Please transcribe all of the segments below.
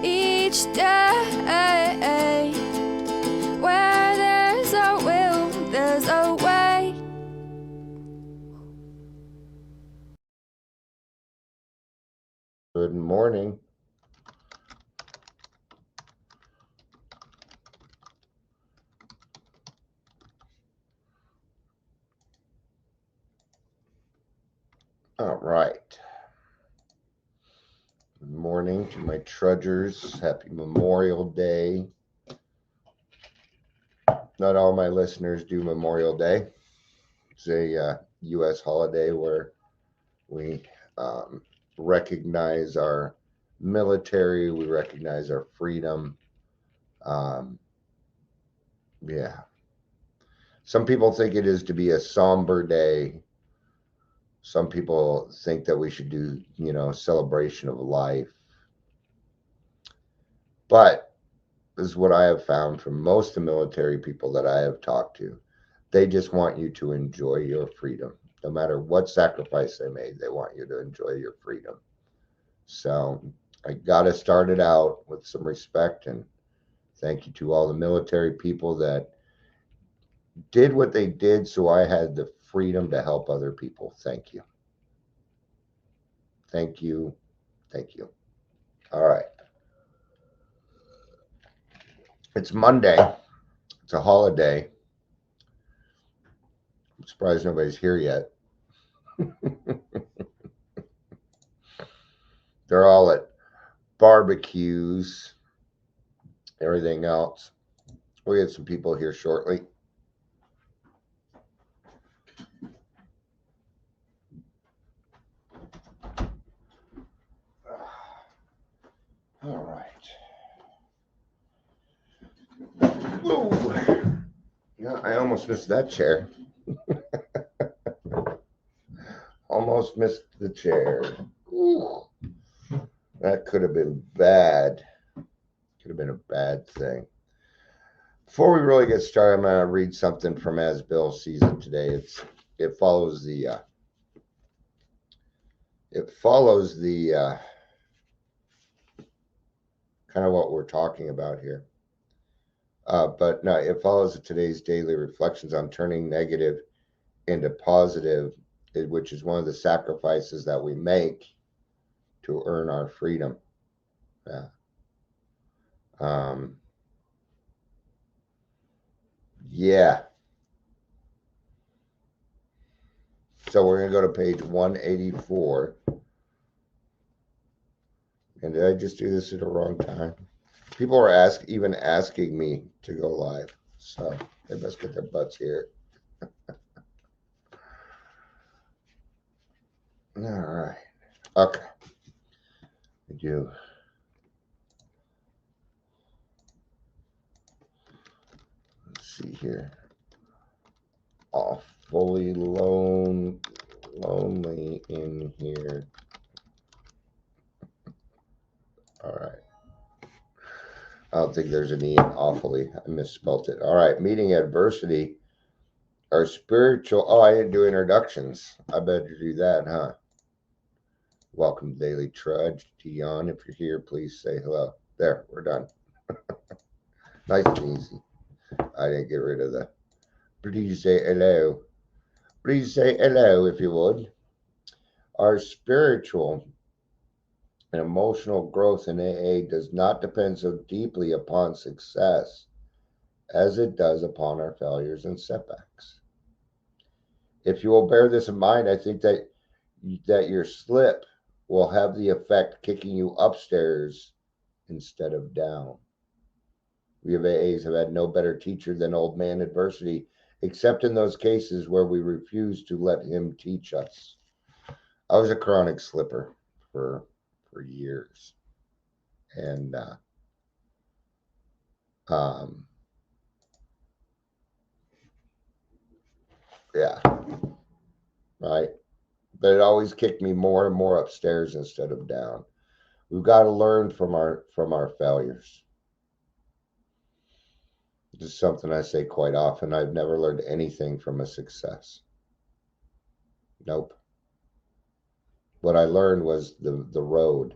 each day. Where there's a will, there's a way. Good morning. All right. Good morning to my trudgers. Happy Memorial Day. Not all my listeners do Memorial Day. It's a U.S. holiday where we recognize our military, we recognize our freedom. Yeah. Some people think it is to be a somber day. Some people think that we should do, celebration of life. But this is what I have found from most of the military people that I have talked to. They just want you to enjoy your freedom. No matter what sacrifice they made, they want you to enjoy your freedom. So I got to start it out with some respect, and thank you to all the military people that did what they did so I had the freedom to help other people. Thank you. Thank you. Thank you. All right. It's Monday. It's a holiday. I'm surprised nobody's here yet. They're all at barbecues, everything else. We'll get some people here shortly. All right. Ooh. Yeah, I almost missed that chair. Almost missed the chair. Ooh. That could have been bad. Could have been a bad thing. Before we really get started, I'm going to read something from As Bill Sees It today. It follows the kind of what we're talking about here. But no, it follows today's daily reflections on turning negative into positive, which is one of the sacrifices that we make to earn our freedom. Yeah. Yeah. So we're going to go to page 184. And did I just do this at the wrong time? People are even asking me to go live. So they must get their butts here. All right. Okay. I do. Let's see here. Awfully lonely in here. All right. I don't think there's an E in awfully. I misspelled it. All right. Meeting adversity. Our spiritual. Oh, I didn't do introductions. I better do that, huh? Welcome to Daily Trudge. Tion, if you're here, please say hello. There, we're done. Nice and easy. I didn't get rid of the. Please say hello. Please say hello if you would. Our spiritual and emotional growth in AA does not depend so deeply upon success as it does upon our failures and setbacks. If you will bear this in mind, I think that your slip will have the effect kicking you upstairs instead of down. We of AAs have had no better teacher than old man adversity, except in those cases where we refuse to let him teach us. I was a chronic slipper for years. And yeah, right. But it always kicked me more and more upstairs instead of down. We've got to learn from our failures. This is something I say quite often. I've never learned anything from a success. Nope. What I learned was the road.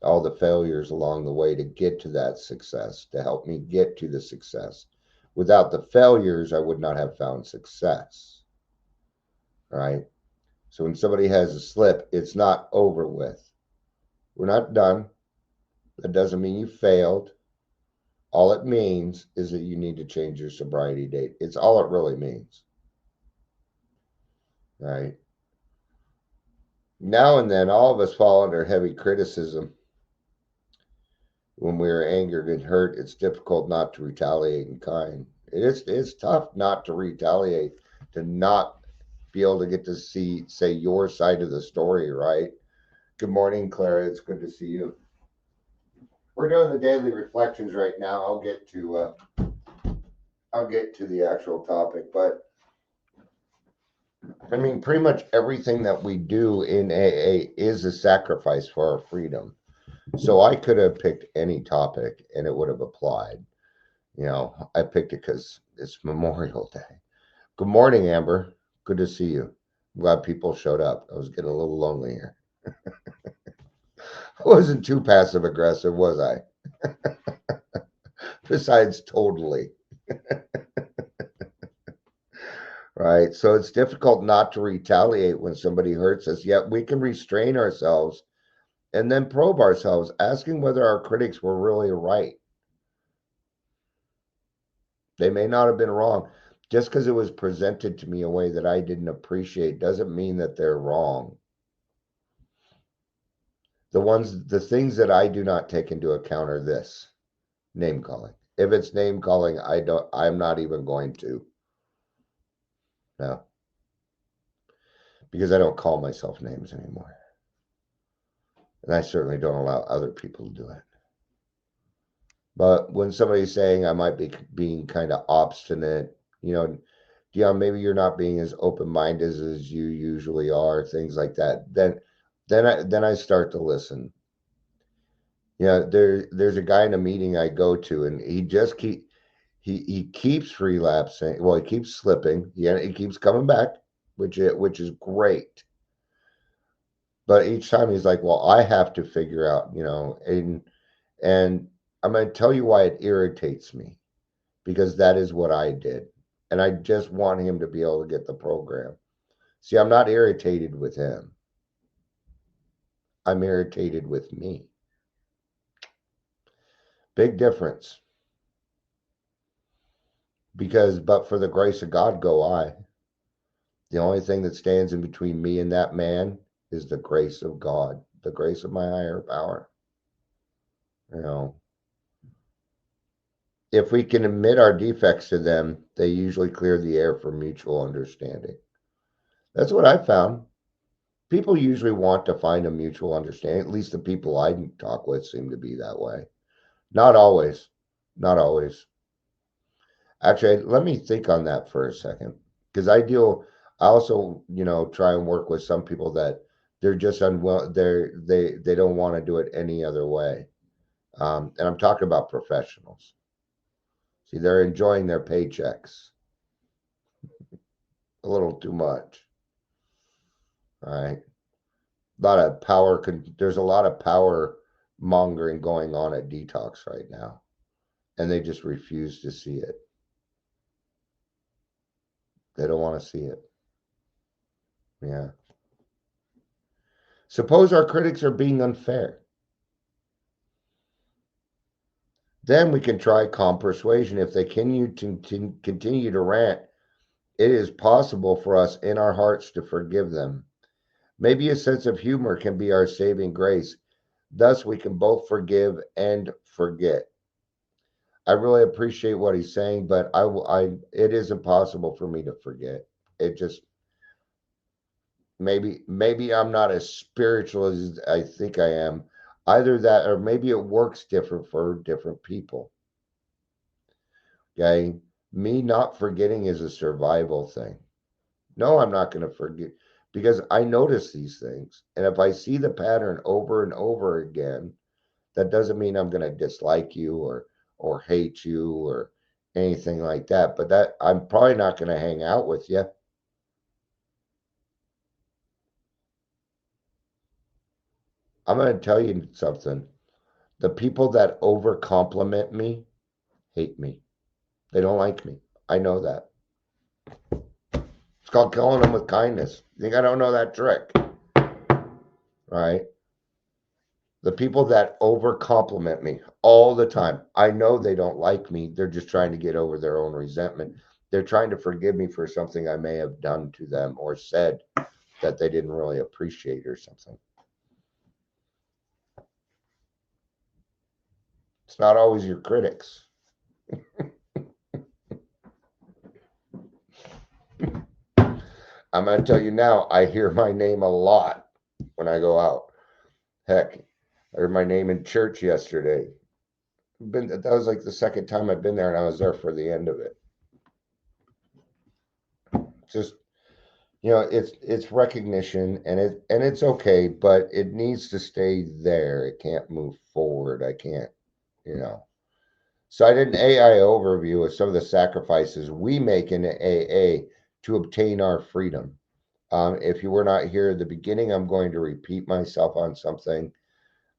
all the failures along the way to get to that success, to help me get to the success. Without the failures, I would not have found success. Right? So when somebody has a slip, it's not over with. We're not done. That doesn't mean you failed. All it means is that you need to change your sobriety date. It's all it really means. Right? Now and then, all of us fall under heavy criticism. When we are angered and hurt, it's difficult not to retaliate in kind. It's tough not to retaliate, to not be able to get to say your side of the story, right? Good morning, Clara. It's good to see you. We're doing the daily reflections right now. I'll get to the actual topic, but I mean, pretty much everything that we do in AA is a sacrifice for our freedom. So I could have picked any topic and it would have applied. I picked it because it's Memorial Day. Good morning, Amber. Good to see you. I'm glad people showed up. I was getting a little lonely here. I wasn't too passive aggressive, was I? Besides, totally. Right? So it's difficult not to retaliate when somebody hurts us, yet we can restrain ourselves and then probe ourselves, asking whether our critics were really right. They may not have been wrong. Just because it was presented to me a way that I didn't appreciate doesn't mean that they're wrong. The things that I do not take into account are this: name calling. If it's name calling, I'm not even going to. No. Because I don't call myself names anymore. And I certainly don't allow other people to do it. But when somebody's saying I might be being kind of obstinate, Dion, maybe you're not being as open-minded as you usually are, things like that, then I start to listen. There's a guy in a meeting I go to, and he keeps relapsing. Well, he keeps slipping. Yeah, he keeps coming back, which is great. But each time he's like, "Well, I have to figure out," and I'm going to tell you why it irritates me, because that is what I did, and I just want him to be able to get the program. See, I'm not irritated with him. I'm irritated with me. Big difference. Because, but for the grace of God go I. The only thing that stands in between me and that man is the grace of God, the grace of my higher power. If we can admit our defects to them, they usually clear the air for mutual understanding. That's what I found. People usually want to find a mutual understanding. At least the people I talk with seem to be that way. Not always. Not always. Actually, let me think on that for a second, because I also, try and work with some people that they're just unwell. They don't want to do it any other way. And I'm talking about professionals. See, they're enjoying their paychecks a little too much. All right. A lot of power. There's a lot of power mongering going on at Detox right now, and they just refuse to see it. They don't want to see it. Yeah. Suppose our critics are being unfair. Then we can try calm persuasion. If they continue to rant, it is possible for us in our hearts to forgive them. Maybe a sense of humor can be our saving grace. Thus, we can both forgive and forget. I really appreciate what he's saying, but it is impossible for me to forget. It just maybe I'm not as spiritual as I think I am. Either that, or maybe it works different for different people. Okay, me not forgetting is a survival thing. No, I'm not going to forget, because I notice these things, and if I see the pattern over and over again, that doesn't mean I'm going to dislike you or hate you or anything like that. But that I'm probably not going to hang out with you. I'm going to tell you something. The people that over compliment me hate me. They don't like me. I know that. It's called killing them with kindness. You think I don't know that trick? Right? The people that over compliment me all the time, I know they don't like me. They're just trying to get over their own resentment. They're trying to forgive me for something I may have done to them or said that they didn't really appreciate or something. It's not always your critics. I'm going to tell you now, I hear my name a lot when I go out. Heck, I heard my name in church yesterday. That was like the second time I've been there, and I was there for the end of it. Just, it's recognition, and it's okay, but it needs to stay there. It can't move forward. I can't, you know. So I did an AI overview of some of the sacrifices we make in AA to obtain our freedom. If you were not here at the beginning, I'm going to repeat myself on something.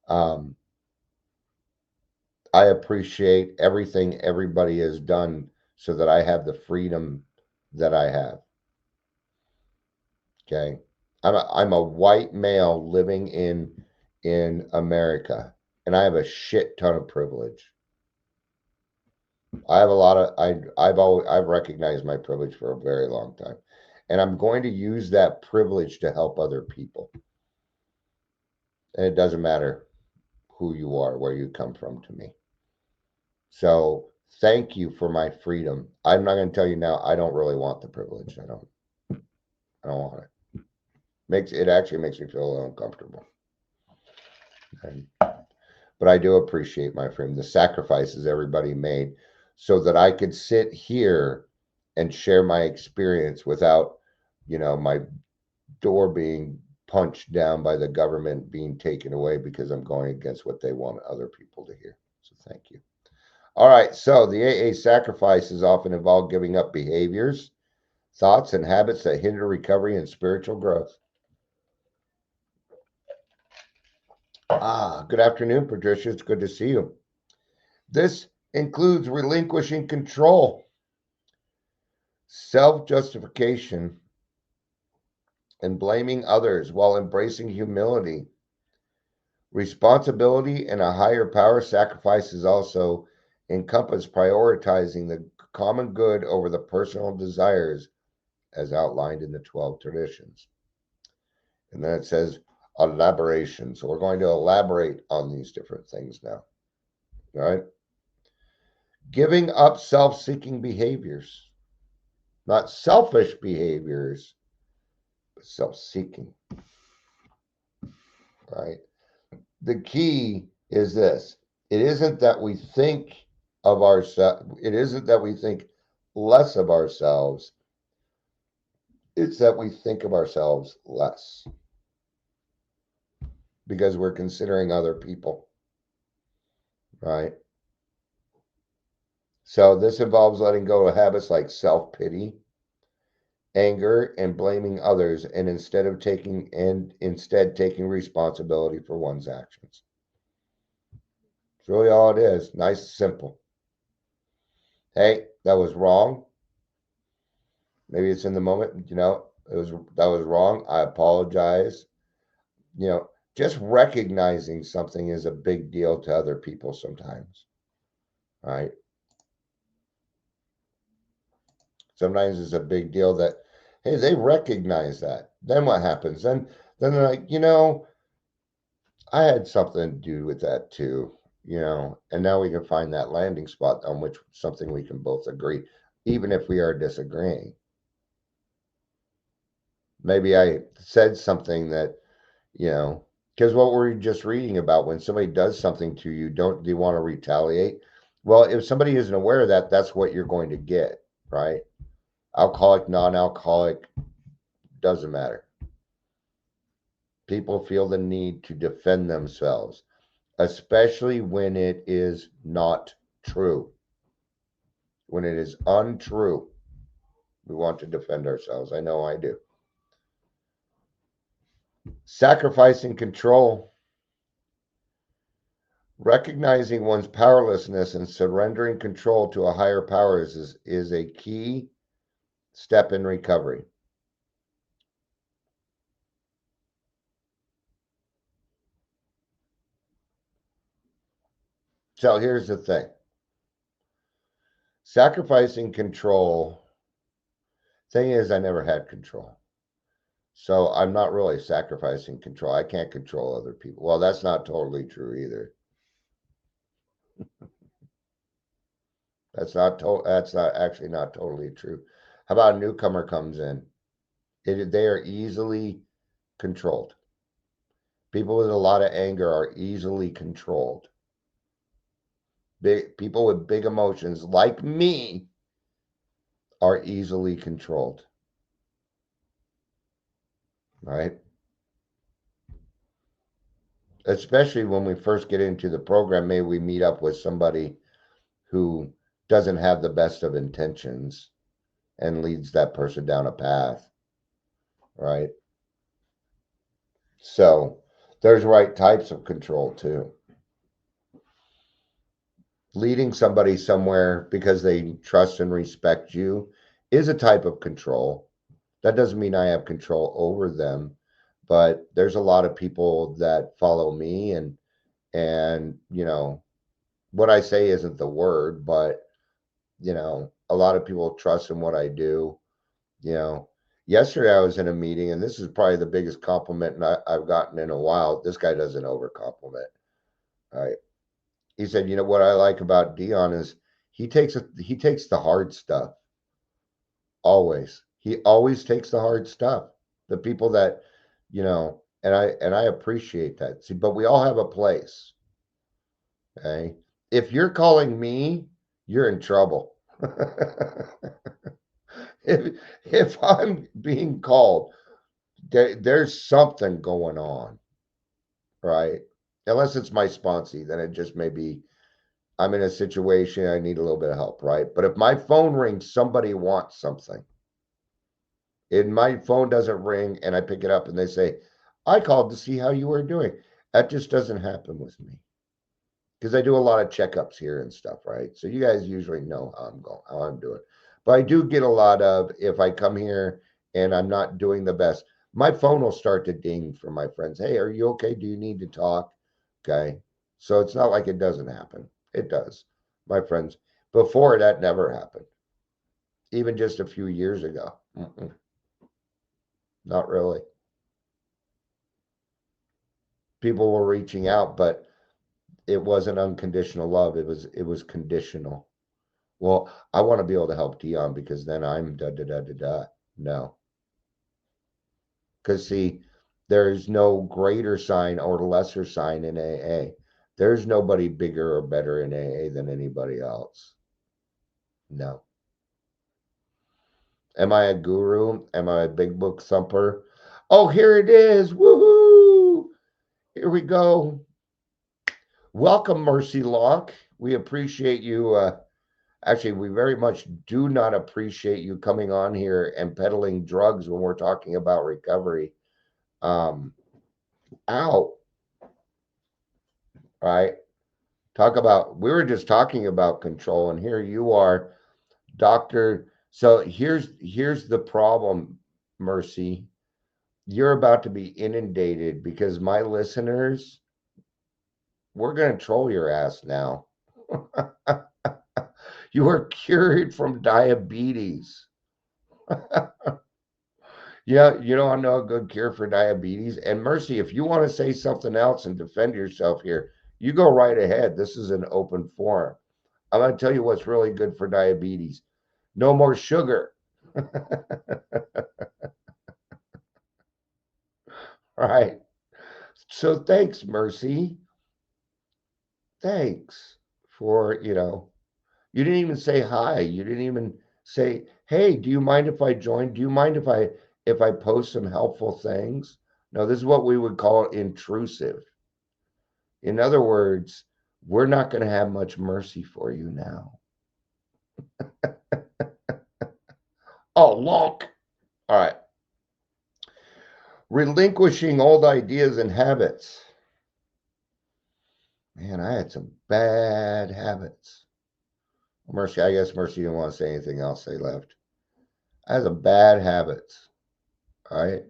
I appreciate everything everybody has done so that I have the freedom that I have. Okay. I'm a white male living in America, and I have a shit ton of privilege. I have a lot of I've recognized my privilege for a very long time. And I'm going to use that privilege to help other people. And it doesn't matter who you are, where you come from to me. So thank you for my freedom. I'm not going to tell you now, I don't really want the privilege. I don't want it. It actually makes me feel a little uncomfortable. Okay. But I do appreciate my freedom, the sacrifices everybody made so that I could sit here and share my experience without, my door being punched down by the government being taken away because I'm going against what they want other people to hear. So thank you. All right. So the AA sacrifices often involve giving up behaviors, thoughts, and habits that hinder recovery and spiritual growth. Good afternoon, Patricia. It's good to see you. This includes relinquishing control, self-justification, and blaming others while embracing humility. Responsibility and a higher power sacrifices also encompass prioritizing the common good over the personal desires as outlined in the 12 traditions. And then it says elaboration. So we're going to elaborate on these different things now. All right. Giving up self-seeking behaviors, not selfish behaviors, but self-seeking. Right. The key is this. It isn't that we think of ourselves. It isn't that we think less of ourselves. It's that we think of ourselves less because we're considering other people. Right. So this involves letting go of habits like self-pity, anger, and blaming others, and instead taking responsibility for one's actions. It's really all it is. Nice, simple. Hey, that was wrong. Maybe it's in the moment, that was wrong. I apologize. Just recognizing something is a big deal to other people sometimes. Right? Sometimes it's a big deal that, hey, they recognize that. Then what happens? Then they're like, I had something to do with that too, and now we can find that landing spot on which something we can both agree, even if we are disagreeing. Maybe I said something that, because what we're just reading about, when somebody does something to you, do you want to retaliate? Well, if somebody isn't aware of that, that's what you're going to get, right? Alcoholic, non-alcoholic, doesn't matter. People feel the need to defend themselves, especially when it is not true. When it is untrue, we want to defend ourselves. I know I do. Sacrificing control. Recognizing one's powerlessness and surrendering control to a higher power is a key step in recovery. So here's the thing. Sacrificing control, thing is, I never had control. So I'm not really sacrificing control. I can't control other people. Well, that's not totally true either. That's not actually not totally true. How about a newcomer comes in? They are easily controlled. People with a lot of anger are easily controlled. People with big emotions like me are easily controlled. Right? Especially when we first get into the program, maybe we meet up with somebody who doesn't have the best of intentions and leads that person down a path, right? So there's right types of control too. Leading somebody somewhere because they trust and respect you is a type of control. That doesn't mean I have control over them, but there's a lot of people that follow me and what I say isn't the word, but a lot of people trust in what I do. You know, yesterday I was in a meeting, and this is probably the biggest compliment I've gotten in a while. This guy doesn't over compliment. All right. He said, what I like about Dion is he takes the hard stuff always. He always takes the hard stuff. The people that, and I appreciate that. See, but we all have a place. Okay. If you're calling me, you're in trouble. if I'm being called, there's something going on, right? Unless it's my sponsee, then it just may be I'm in a situation I need a little bit of help, right? But if my phone rings, somebody wants something. And my phone doesn't ring and I pick it up and they say, I called to see how you were doing. That just doesn't happen with me. Because I do a lot of checkups here and stuff, right? So you guys usually know how I'm going, how I'm doing. But I do get a lot of if I come here and I'm not doing the best, my phone will start to ding from my friends. Hey, are you okay? Do you need to talk? Okay. So it's not like it doesn't happen. It does. My friends, before that never happened. Even just a few years ago. Not really. People were reaching out, but it wasn't unconditional love. It was conditional. Well, I want to be able to help Dion because then I'm da da da da da. No, because see, there's no greater sign or lesser sign in AA. There's nobody bigger or better in AA than anybody else. No. Am I a guru? Am I a big book thumper? Oh, here it is. Woohoo! Here we go. Welcome, Mercy Locke. We appreciate you. Actually, we very much do not appreciate you coming on here and peddling drugs when we're talking about recovery. Um, ow. Right? We were just talking about control, and here you are, doctor. So here's the problem, Mercy. You're about to be inundated because my listeners, we're going to troll your ass now. You are cured from diabetes. Yeah, you don't know a good cure for diabetes. And Mercy, if you want to say something else and defend yourself here, you go right ahead. This is an open forum. I'm going to tell you what's really good for diabetes. No more sugar. Right. So thanks, Mercy. Thanks for, you didn't even say hi. You didn't even say, "Hey, do you mind if I join? Do you mind if I post some helpful things?" No, this is what we would call intrusive. In other words, we're not going to have much mercy for you now. Oh, look. All right. Relinquishing old ideas and habits. Man, I had some bad habits. Mercy, I guess Mercy didn't want to say anything else. They left. I had some bad habits. All right.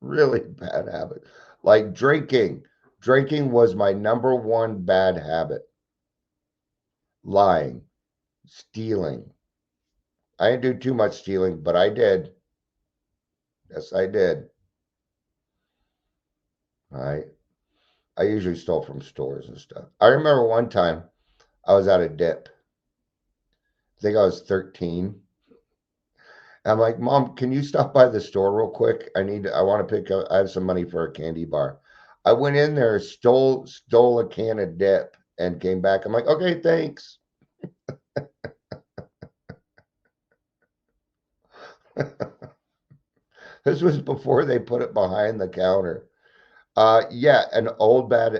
Really bad habit. Like drinking. Drinking was my number one bad habit. Lying, stealing. I didn't do too much stealing, but I did. Yes, I did. All right. I usually stole from stores and stuff. I remember one time I was at a dip. I think I was 13. I'm like, Mom, can you stop by the store real quick? I want to pick up, I have some money for a candy bar. I went in there, stole a can of dip and came back. I'm like, okay, thanks. This was before they put it behind the counter. Yeah, an old bad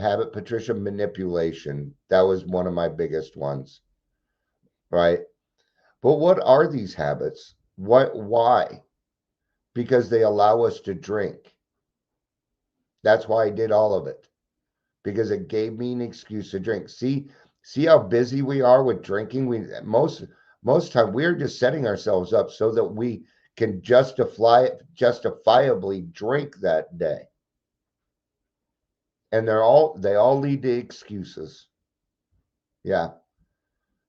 habit, Patricia, manipulation. That was one of my biggest ones, right? But what are these habits? Why? Because they allow us to drink. That's why I did all of it. Because it gave me an excuse to drink. See how busy we are with drinking? Most time we're just setting ourselves up so that we can justifiably drink that day. And they all lead to excuses. Yeah.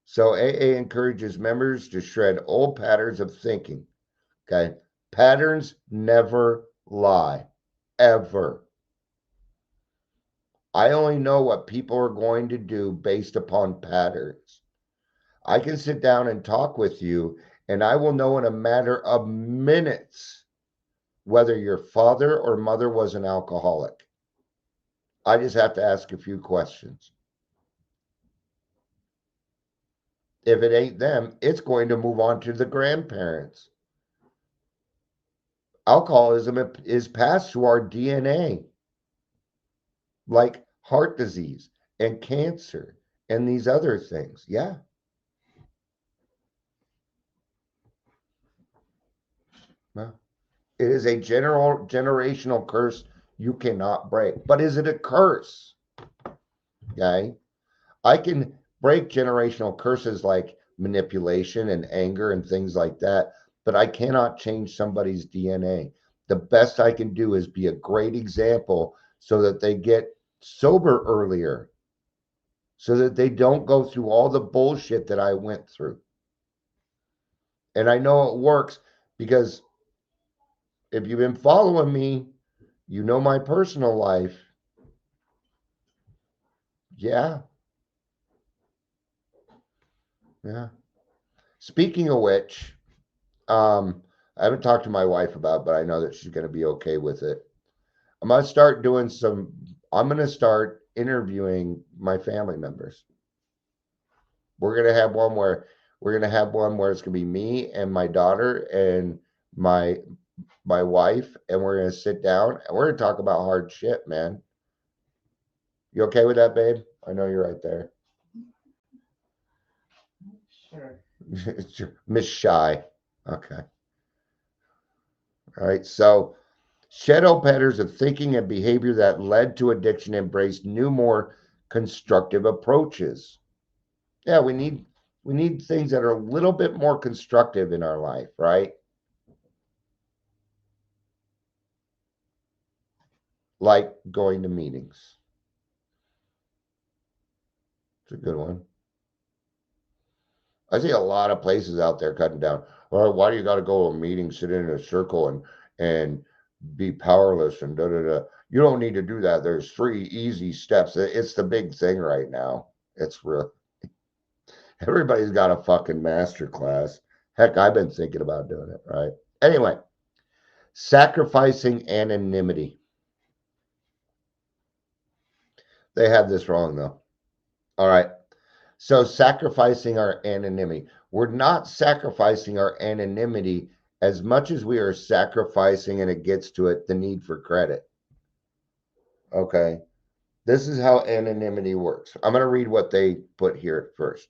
So AA encourages members to shred old patterns of thinking. Okay. Patterns never lie, ever. I only know what people are going to do based upon patterns. I can sit down and talk with you, and I will know in a matter of minutes whether your father or mother was an alcoholic. I just have to ask a few questions. If it ain't them, it's going to move on to the grandparents. Alcoholism is passed through our DNA, like heart disease and cancer and these other things. Yeah. Well, it is a generational curse you cannot break. But is it a curse? Okay. I can break generational curses like manipulation and anger and things like that, but I cannot change somebody's DNA. The best I can do is be a great example so that they get sober earlier, so that they don't go through all the bullshit that I went through. And I know it works because if you've been following me, you know my personal life. Yeah. Yeah. Speaking of which, I haven't talked to my wife about it, but I know that she's going to be okay with it. I'm going to start interviewing my family members. We're going to have one where it's going to be me and my daughter and my my wife, and we're going to sit down and we're going to talk about hard shit, man. You okay with that, babe? I know you're right there. Sure. Miss Shy. Okay. All right. So shadow patterns of thinking and behavior that led to addiction embrace new, more constructive approaches. Yeah, we need things that are a little bit more constructive in our life, right? Like going to meetings. It's a good one. I see a lot of places out there cutting down. Well, why do you got to go to a meeting, sit in a circle, and be powerless and da da da? You don't need to do that. There's 3 easy steps. It's the big thing right now. It's real. Everybody's got a fucking master class. Heck, I've been thinking about doing it, right? Anyway, sacrificing anonymity. They have this wrong, though. All right. So, sacrificing our anonymity. We're not sacrificing our anonymity as much as we are sacrificing, and it gets to it, the need for credit. Okay. This is how anonymity works. I'm going to read what they put here first.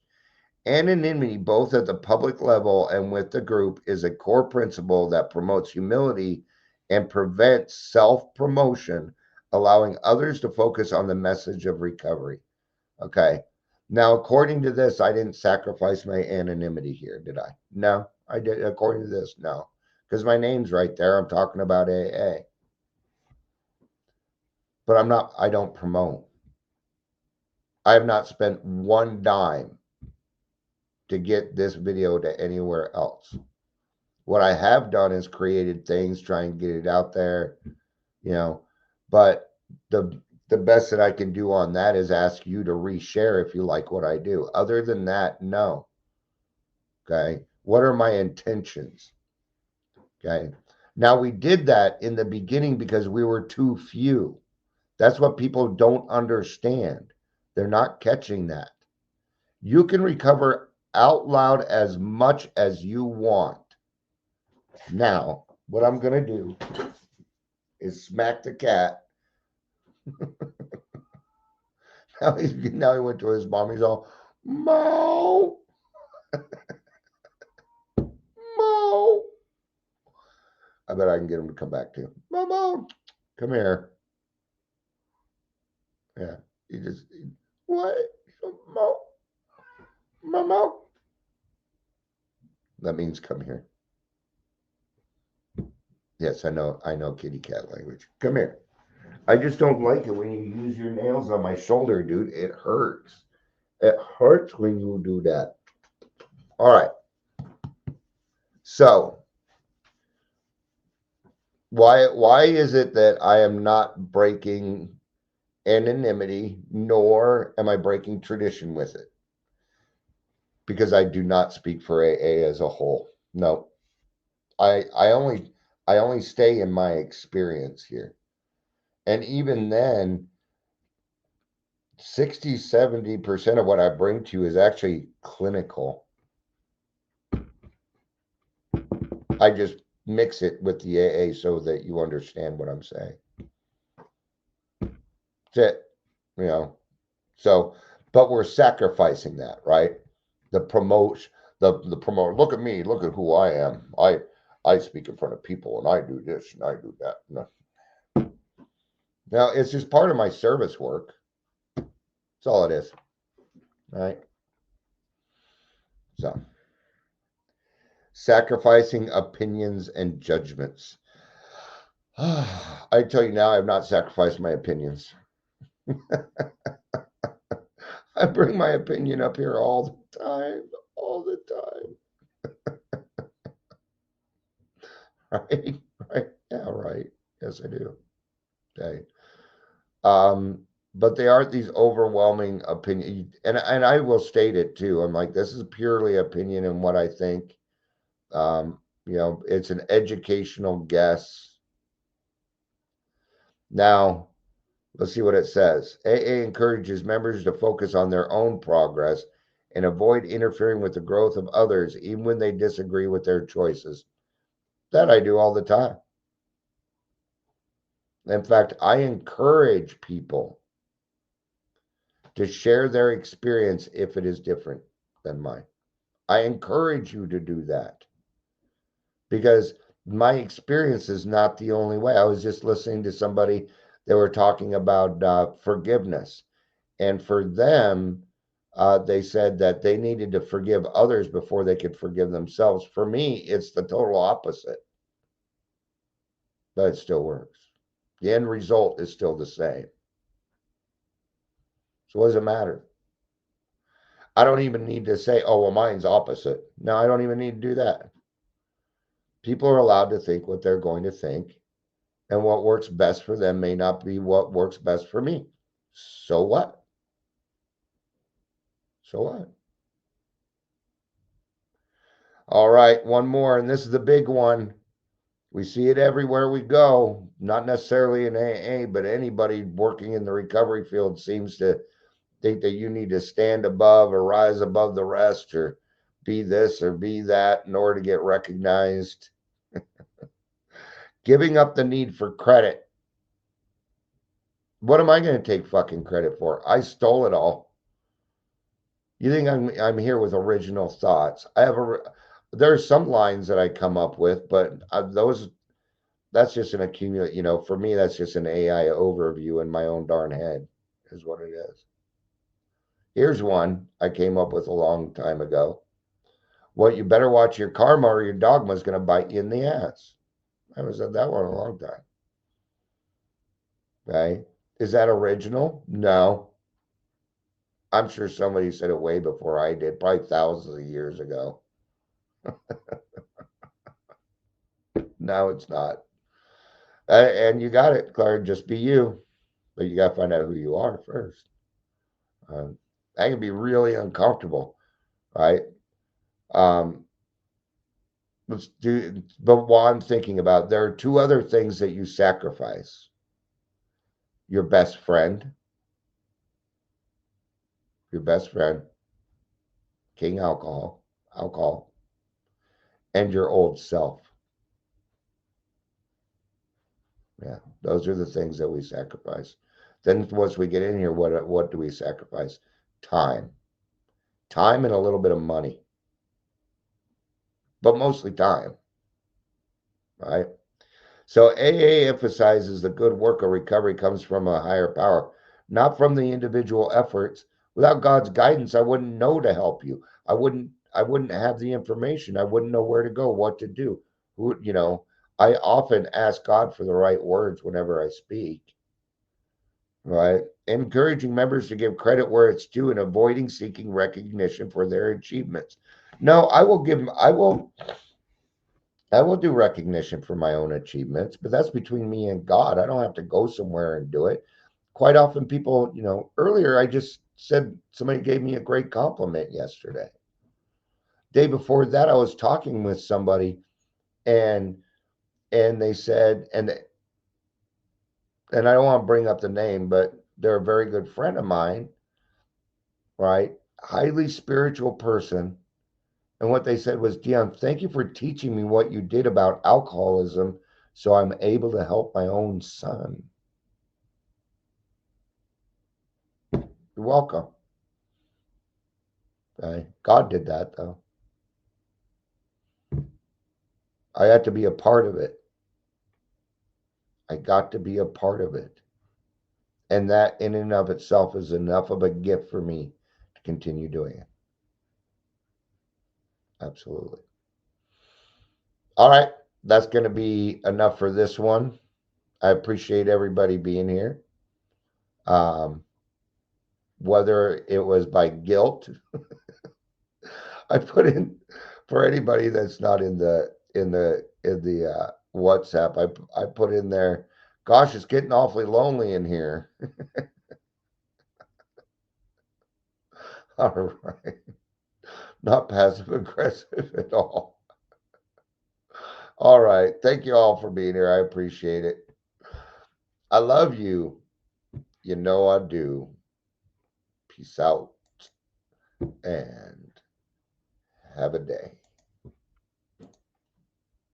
Anonymity, both at the public level and with the group, is a core principle that promotes humility and prevents self promotion allowing others to focus on the message of recovery. Okay. Now, according to this, I didn't sacrifice my anonymity here, did I? No, I did. According to this, no. Because my name's right there. I'm talking about AA. But I don't promote. I have not spent one dime to get this video to anywhere else. What I have done is created things, try and get it out there, but the best that I can do on that is ask you to reshare if you like what I do. Other than that, no. Okay. What are my intentions? Okay. Now we did that in the beginning because we were too few. That's what people don't understand. They're not catching that. You can recover out loud as much as you want. Now, what I'm going to do is smack the cat. now he went to his mom. He's all, Mo, Mo. I bet I can get him to come back to Mo, come here. Yeah, what? Mo. That means come here. Yes, I know kitty cat language. Come here. I just don't like it when you use your nails on my shoulder, dude. It hurts. It hurts when you do that. All right. So, why is it that I am not breaking anonymity, nor am I breaking tradition with it? Because I do not speak for AA as a whole. No. I only stay in my experience here. And even then, 60-70% of what I bring to you is actually clinical. I just mix it with the AA so that you understand what I'm saying. That's it. So, but we're sacrificing that, right? The promoter, look at me, look at who I am. I speak in front of people and I do this and I do that. No. Now, it's just part of my service work. That's all it is. Right? So, sacrificing opinions and judgments. I tell you now, I've not sacrificed my opinions. I bring my opinion up here all the time. Right? Yeah, right. Yes, I do. Okay. But they aren't these overwhelming opinions, and I will state it too. I'm like, this is purely opinion and what I think. It's an educational guess. Now, let's see what it says. AA encourages members to focus on their own progress and avoid interfering with the growth of others, even when they disagree with their choices. That I do all the time. In fact, I encourage people to share their experience if it is different than mine. I encourage you to do that because my experience is not the only way. I was just listening to somebody, they were talking about forgiveness. And for them, they said that they needed to forgive others before they could forgive themselves. For me, it's the total opposite. But it still works. The end result is still the same. So what does it matter? I don't even need to say, oh, well, mine's opposite. No, I don't even need to do that. People are allowed to think what they're going to think, and what works best for them may not be what works best for me. So what? So what? All right, one more, and this is the big one. We see it everywhere we go, not necessarily in AA, but anybody working in the recovery field seems to think that you need to stand above or rise above the rest or be this or be that in order to get recognized. Giving up the need for credit. What am I going to take fucking credit for? I stole it all. You think I'm here with original thoughts? There's some lines that I come up with, but those That's just an accumulate, for me, that's just an AI overview in my own darn head, is what it is. Here's one I came up with a long time ago. Well, you better watch your karma or your dogma's going to bite you in the ass. I haven't said that one in a long time. Okay. Is that original? No. I'm sure somebody said it way before I did, probably thousands of years ago. No, it's not. And you got it, Claire. Just be you. But you got to find out who you are first. That can be really uncomfortable, right? Um, let's do, but while I'm thinking about, there are two other things that you sacrifice: your best friend, your best friend, king alcohol, and your old self. Yeah, those are the things that we sacrifice. Then once we get in here, what do we sacrifice? Time, time, and a little bit of money, but mostly time, right? So AA emphasizes the good work of recovery comes from a higher power, not from the individual efforts. Without God's guidance, I wouldn't know to help you. I wouldn't have the information. I wouldn't know where to go, what to do. I often ask God for the right words whenever I speak, right? Encouraging members to give credit where it's due and avoiding seeking recognition for their achievements. No, I will do recognition for my own achievements, but that's between me and God. I don't have to go somewhere and do it. Quite often, people, earlier I just said somebody gave me a great compliment yesterday. Day before that, I was talking with somebody, and they said, and I don't want to bring up the name, but they're a very good friend of mine, right? Highly spiritual person. And what they said was, Dion, thank you for teaching me what you did about alcoholism so I'm able to help my own son. You're welcome. Okay. God did that, though. I had to be a part of it. I got to be a part of it. And that, in and of itself, is enough of a gift for me to continue doing it. Absolutely. All right. That's going to be enough for this one. I appreciate everybody being here. Whether it was by guilt, I put in, for anybody that's not in the WhatsApp, I put in there, gosh, it's getting awfully lonely in here. All right. Not passive aggressive at all. All right. Thank you all for being here. I appreciate it. I love you. You know I do. Peace out and have a day.